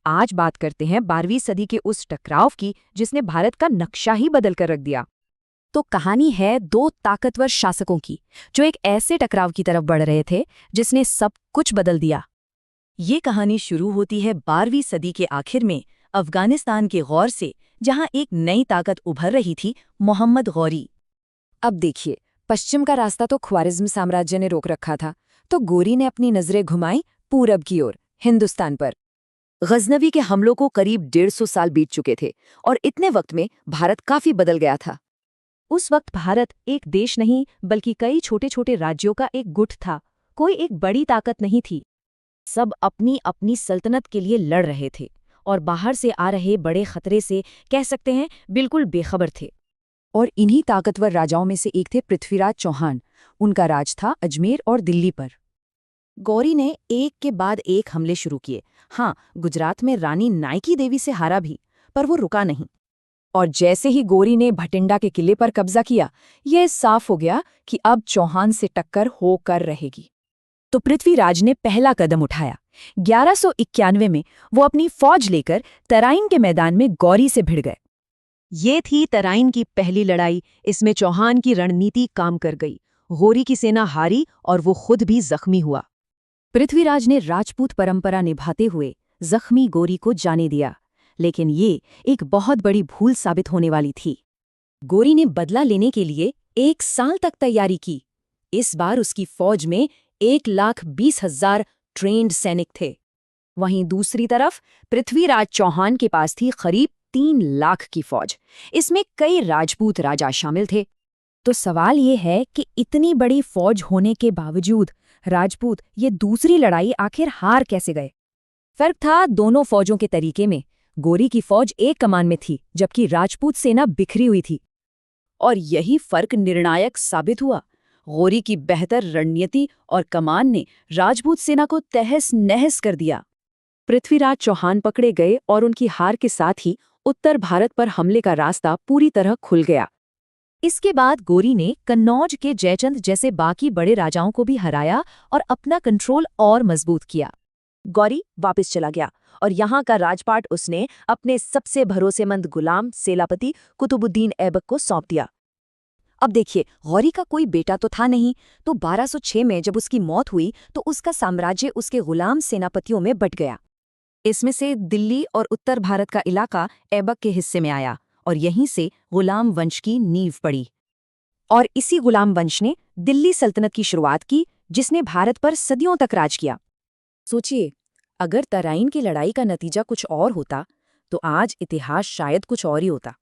आज बात करते हैं 12वीं सदी के उस टकराव की जिसने भारत का नक्शा ही बदल कर रख दिया। तो कहानी है दो ताकतवर शासकों की जो एक ऐसे टकराव की तरफ बढ़ रहे थे जिसने सब कुछ बदल दिया। ये कहानी शुरू होती है 12वीं सदी के आखिर में अफगानिस्तान के गौर से, जहां एक नई ताकत उभर रही थी, मोहम्मद गौरी। अब देखिए, पश्चिम का रास्ता तो ख्वारिज्म साम्राज्य ने रोक रखा था, तो गोरी ने अपनी नजरें घुमाई पूरब की ओर, हिंदुस्तान पर। गजनवी के हमलों को करीब 150 साल बीत चुके थे और इतने वक्त में भारत काफी बदल गया था। उस वक्त भारत एक देश नहीं बल्कि कई छोटे छोटे राज्यों का एक गुट था। कोई एक बड़ी ताकत नहीं थी। सब अपनी अपनी सल्तनत के लिए लड़ रहे थे और बाहर से आ रहे बड़े खतरे से, कह सकते हैं, बिल्कुल बेखबर थे। और इन्हीं ताकतवर राजाओं में से एक थे पृथ्वीराज चौहान। उनका राज था अजमेर और दिल्ली पर। गौरी ने एक के बाद एक हमले शुरू किए। हाँ, गुजरात में रानी नायकी देवी से हारा भी, पर वो रुका नहीं। और जैसे ही गोरी ने भटिंडा के किले पर कब्जा किया, यह साफ हो गया कि अब चौहान से टक्कर होकर रहेगी। तो पृथ्वीराज ने पहला कदम उठाया। 1191 में वो अपनी फौज लेकर तराइन के मैदान में गौरी से भिड़ गए। ये थी तराइन की पहली लड़ाई। इसमें चौहान की रणनीति काम कर गई। गौरी की सेना हारी और वो खुद भी जख्मी हुआ। पृथ्वीराज ने राजपूत परंपरा निभाते हुए जख्मी गोरी को जाने दिया, लेकिन ये एक बहुत बड़ी भूल साबित होने वाली थी। गोरी ने बदला लेने के लिए 1 साल तक तैयारी की। इस बार उसकी फौज में 1,20,000 ट्रेंड सैनिक थे। वहीं दूसरी तरफ पृथ्वीराज चौहान के पास थी करीब 3 लाख की फौज। इसमें कई राजपूत राजा शामिल थे। तो सवाल ये है कि इतनी बड़ी फौज होने के बावजूद राजपूत ये दूसरी लड़ाई आखिर हार कैसे गए? फर्क था दोनों फौजों के तरीके में। गोरी की फौज एक कमान में थी, जबकि राजपूत सेना बिखरी हुई थी। और यही फर्क निर्णायक साबित हुआ। गौरी की बेहतर रणनीति और कमान ने राजपूत सेना को तहस नहस कर दिया। पृथ्वीराज चौहान पकड़े गए और उनकी हार के साथ ही उत्तर भारत पर हमले का रास्ता पूरी तरह खुल गया। इसके बाद गोरी ने कन्नौज के जयचंद जैसे बाकी बड़े राजाओं को भी हराया और अपना कंट्रोल और मजबूत किया। गौरी वापस चला गया और यहाँ का राजपाट उसने अपने सबसे भरोसेमंद गुलाम सेनापति कुतुबुद्दीन ऐबक को सौंप दिया। अब देखिए, गौरी का कोई बेटा तो था नहीं, तो 1206 में जब उसकी मौत हुई तो उसका साम्राज्य उसके गुलाम सेनापतियों में बंट गया। इसमें से दिल्ली और उत्तर भारत का इलाका ऐबक के हिस्से में आया और यहीं से गुलाम वंश की नींव पड़ी। और इसी गुलाम वंश ने दिल्ली सल्तनत की शुरुआत की, जिसने भारत पर सदियों तक राज किया। सोचिए, अगर तराइन की लड़ाई का नतीजा कुछ और होता तो आज इतिहास शायद कुछ और ही होता।